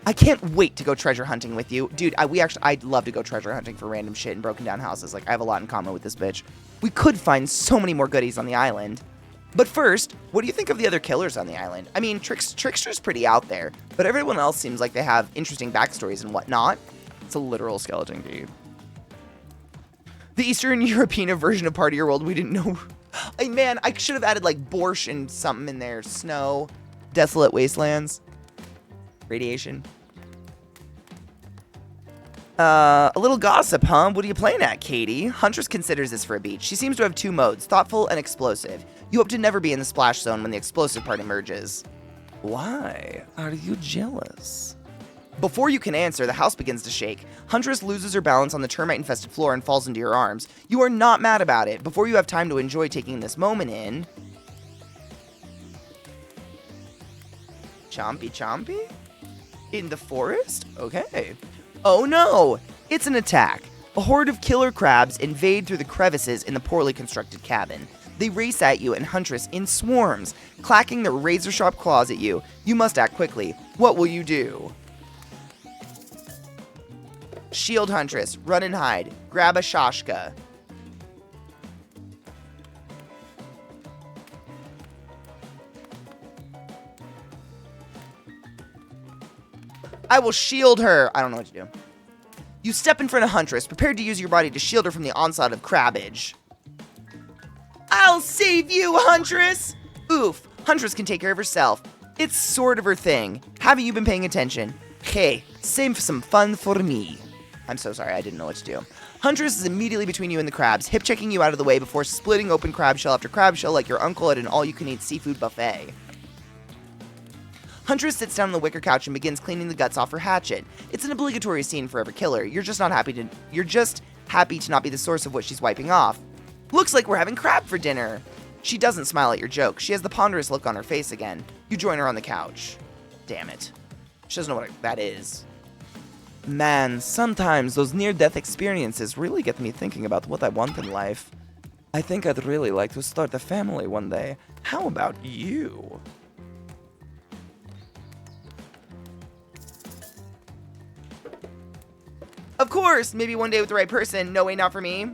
I can't wait to go treasure hunting with you. Dude, I'd love to go treasure hunting for random shit in broken down houses. Like, I have a lot in common with this bitch. We could find so many more goodies on the island. But first, what do you think of the other killers on the island? I mean, Trickster's pretty out there, but everyone else seems like they have interesting backstories and whatnot. It's a literal skeleton key. The Eastern European version of Part of Your World we didn't know. Man, I should have added like borscht and something in there. Snow, desolate wastelands, radiation. A little gossip, huh? What are you playing at, Katie? Huntress considers this for a beach. She seems to have two modes, thoughtful and explosive. You hope to never be in the splash zone when the explosive part emerges. Why are you jealous? Before you can answer, the house begins to shake. Huntress loses her balance on the termite-infested floor and falls into your arms. You are not mad about it. Before you have time to enjoy taking this moment in... Chompy chompy? In the forest? Okay. Oh no! It's an attack. A horde of killer crabs invade through the crevices in the poorly constructed cabin. They race at you and Huntress in swarms, clacking their razor-sharp claws at you. You must act quickly. What will you do? Shield Huntress. Run and hide. Grab a Shashka. I will shield her. I don't know what to do. You step in front of Huntress, prepared to use your body to shield her from the onslaught of crabbage. I'll save you, Huntress! Oof, Huntress can take care of herself. It's sort of her thing. Haven't you been paying attention? Hey, save some fun for me. I'm so sorry, I didn't know what to do. Huntress is immediately between you and the crabs, hip-checking you out of the way before splitting open crab shell after crab shell like your uncle at an all-you-can-eat seafood buffet. Huntress sits down on the wicker couch and begins cleaning the guts off her hatchet. It's an obligatory scene for every killer. You're just happy to not be the source of what she's wiping off. Looks like we're having crab for dinner. She doesn't smile at your joke. She has the ponderous look on her face again. You join her on the couch. Damn it. She doesn't know what that is. Man, sometimes those near-death experiences really get me thinking about what I want in life. I think I'd really like to start a family one day. How about you? course! Maybe one day with the right person. No way, not for me.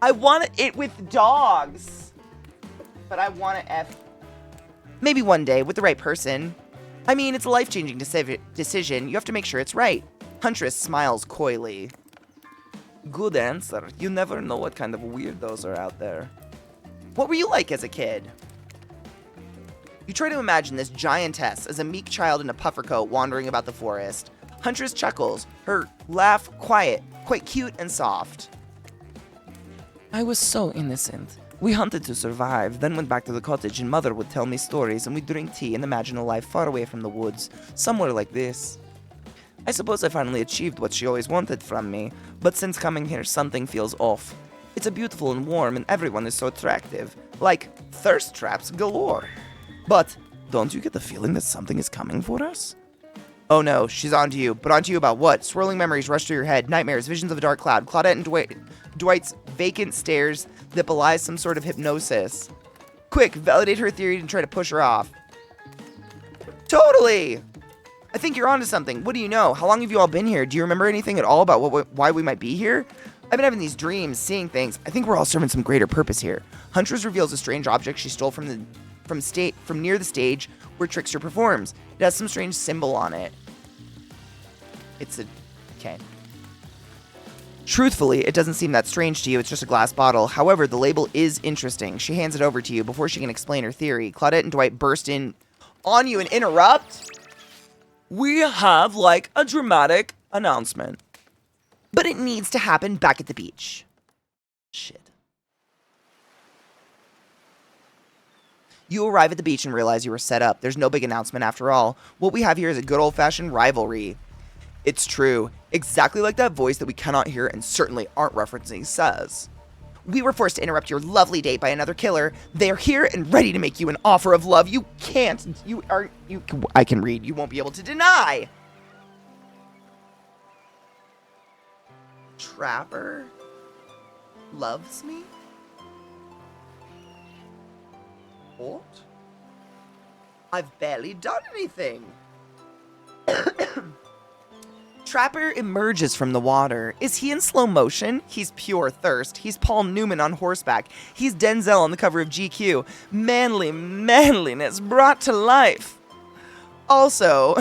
I want it with dogs. But I want to F. Maybe one day with the right person. I mean, it's a life-changing decision. You have to make sure it's right. Huntress smiles coyly. Good answer. You never know what kind of weirdos are out there. What were you like as a kid? You try to imagine this giantess as a meek child in a puffer coat wandering about the forest. Huntress chuckles, her laugh quiet, quite cute and soft. I was so innocent. We hunted to survive, then went back to the cottage and Mother would tell me stories and we'd drink tea and imagine a life far away from the woods, somewhere like this. I suppose I finally achieved what she always wanted from me, but since coming here something feels off. It's a beautiful and warm and everyone is so attractive, like thirst traps galore. But don't you get the feeling that something is coming for us? Oh no, she's onto you, but onto you about what? Swirling memories rush through your head, nightmares, visions of a dark cloud, Claudette and Dwight's vacant stares that belies some sort of hypnosis. Quick, validate her theory and try to push her off. Totally! I think you're onto something. What do you know? How long have you all been here? Do you remember anything at all about why we might be here? I've been having these dreams, seeing things. I think we're all serving some greater purpose here. Huntress reveals a strange object she stole from near the stage where Trickster performs. It has some strange symbol on it. Okay. Truthfully, it doesn't seem that strange to you. It's just a glass bottle. However, the label is interesting. She hands it over to you before she can explain her theory. Claudette and Dwight burst in on you and interrupt. We have, like, a dramatic announcement. But it needs to happen back at the beach. Shit. You arrive at the beach and realize you were set up. There's no big announcement after all. What we have here is a good old-fashioned rivalry. It's true. Exactly like that voice that we cannot hear and certainly aren't referencing says. We were forced to interrupt your lovely date by another killer. They're here and ready to make you an offer of love. You can't. I can read. You won't be able to deny. Trapper loves me? What? I've barely done anything. Trapper emerges from the water. Is he in slow motion? He's pure thirst. He's Paul Newman on horseback. He's Denzel on the cover of GQ. Manliness brought to life. Also,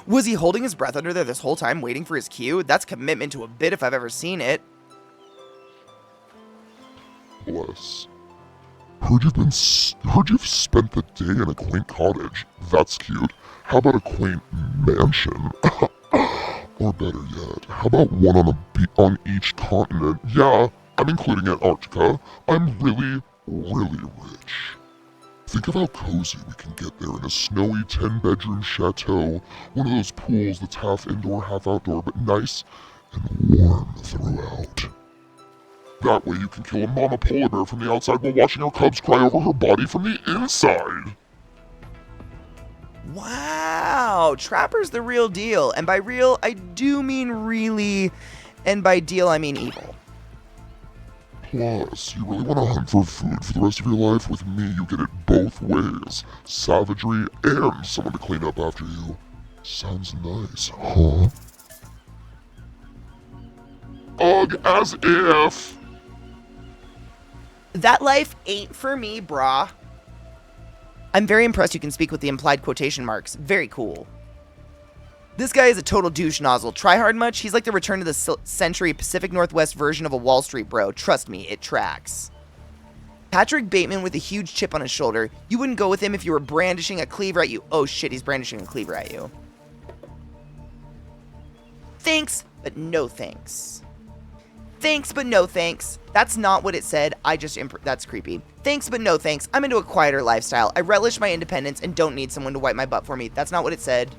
was he holding his breath under there this whole time waiting for his cue? That's commitment to a bit if I've ever seen it. Bless. Heard you've spent the day in a quaint cottage. That's cute. How about a quaint mansion? Or better yet, how about one on each continent? Yeah, I'm including Antarctica. I'm really, really rich. Think of how cozy we can get there in a snowy 10-bedroom chateau. One of those pools that's half indoor, half outdoor, but nice and warm throughout. That way you can kill a mama polar bear from the outside while watching her cubs cry over her body from the inside. Wow, Trapper's the real deal. And by real, I do mean really, and by deal, I mean evil. Plus, you really want to hunt for food for the rest of your life? With me, you get it both ways. Savagery and someone to clean up after you. Sounds nice, huh? Ugh, as if. That life ain't for me, brah. I'm very impressed you can speak with the implied quotation marks. Very cool. This guy is a total douche nozzle. Try hard much? He's like the return to the century Pacific Northwest version of a Wall Street bro. Trust me, it tracks. Patrick Bateman with a huge chip on his shoulder. You wouldn't go with him if you were brandishing a cleaver at you. Oh shit, he's brandishing a cleaver at you. Thanks, but no thanks. Thanks, but no thanks. That's not what it said. That's creepy. Thanks, but no thanks. I'm into a quieter lifestyle. I relish my independence and don't need someone to wipe my butt for me. That's not what it said.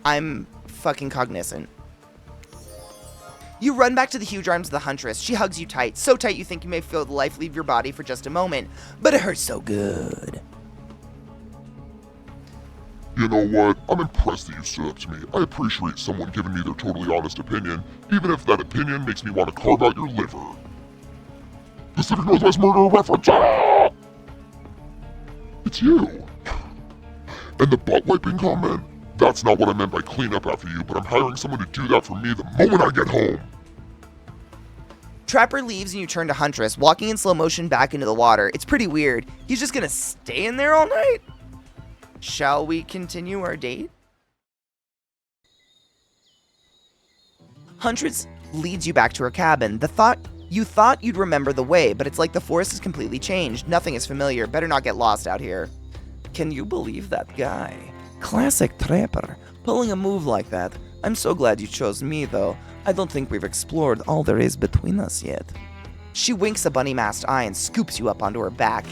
I'm fucking cognizant. You run back to the huge arms of the Huntress. She hugs you tight. So tight you think you may feel the life leave your body for just a moment. But it hurts so good. You know what? I'm impressed that you stood up to me. I appreciate someone giving me their totally honest opinion, even if that opinion makes me want to carve out your liver. Pacific Northwest murder reference! Ah! It's you. And the butt wiping comment? That's not what I meant by clean up after you, but I'm hiring someone to do that for me the moment I get home. Trapper leaves and you turn to Huntress, walking in slow motion back into the water. It's pretty weird. He's just gonna stay in there all night? Shall we continue our date? Huntress leads you back to her cabin. You thought you'd remember the way, but it's like the forest is completely changed. Nothing is familiar. Better not get lost out here. Can you believe that guy? Classic Trapper. Pulling a move like that. I'm so glad you chose me, though. I don't think we've explored all there is between us yet. She winks a bunny-masked eye and scoops you up onto her back.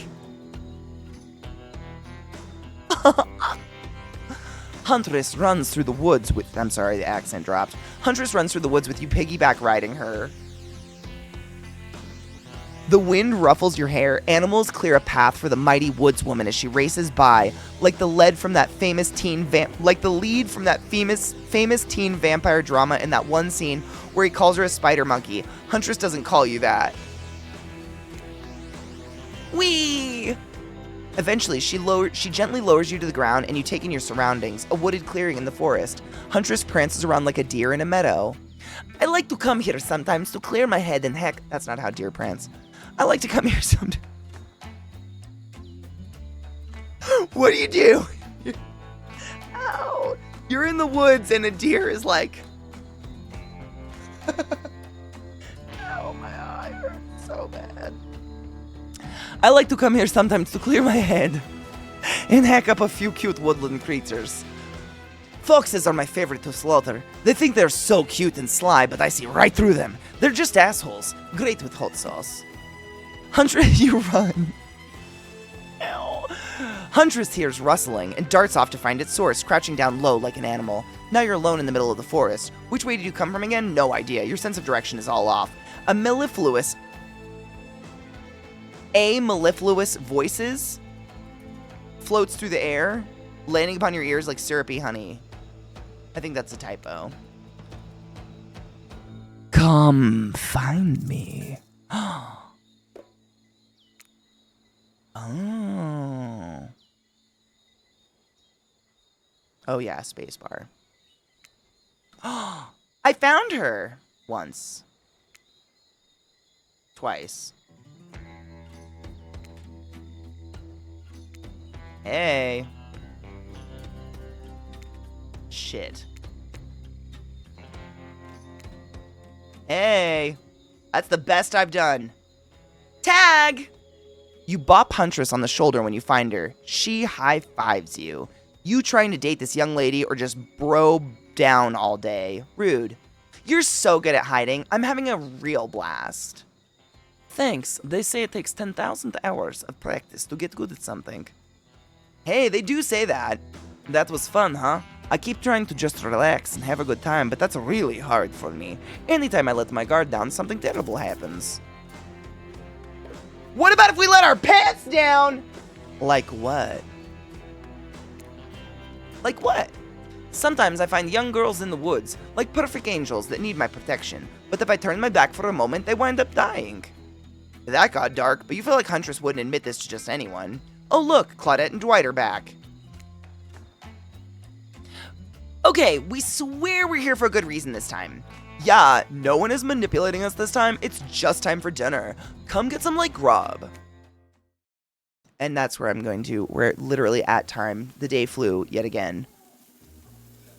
Huntress runs through the woods with... I'm sorry, the accent dropped. Huntress runs through the woods with you piggyback riding her. The wind ruffles your hair. Animals clear a path for the mighty woodswoman as she races by, like the lead from that famous teen famous teen vampire drama in that one scene where he calls her a spider monkey. Huntress doesn't call you that. Whee! Eventually, she gently lowers you to the ground and you take in your surroundings, a wooded clearing in the forest. Huntress prances around like a deer in a meadow. I like to come here sometimes to clear my head and heck, that's not how deer prance. I like to come here sometimes. What do you do? Ow! You're in the woods and a deer is like... Ow, my eye hurts so bad. I like to come here sometimes to clear my head and hack up a few cute woodland creatures. Foxes are my favorite to slaughter. They think they're so cute and sly, but I see right through them. They're just assholes. Great with hot sauce. Huntress, you run. Ow. Huntress hears rustling and darts off to find its source, crouching down low like an animal. Now you're alone in the middle of the forest. Which way did you come from again? No idea. Your sense of direction is all off. A mellifluous voices floats through the air, landing upon your ears like syrupy honey. I think that's a typo. Come find me. Oh. Oh yeah, spacebar. I found her once. Twice. Hey. Shit. Hey. That's the best I've done. Tag! You bop Huntress on the shoulder when you find her. She high-fives you. You trying to date this young lady or just bro down all day? Rude. You're so good at hiding. I'm having a real blast. Thanks. They say it takes 10,000 hours of practice to get good at something. Hey, they do say that. That was fun, huh? I keep trying to just relax and have a good time, but that's really hard for me. Anytime I let my guard down, something terrible happens. What about if we let our pants down? Like what? Like what? Sometimes I find young girls in the woods, like perfect angels that need my protection, but if I turn my back for a moment, they wind up dying. That got dark, but you feel like Huntress wouldn't admit this to just anyone. Oh look, Claudette and Dwight are back. Okay, we swear we're here for a good reason this time. Yeah, no one is manipulating us this time, it's just time for dinner. Come get some, like, grub. And that's where I'm going to. We're literally at time. The day flew yet again.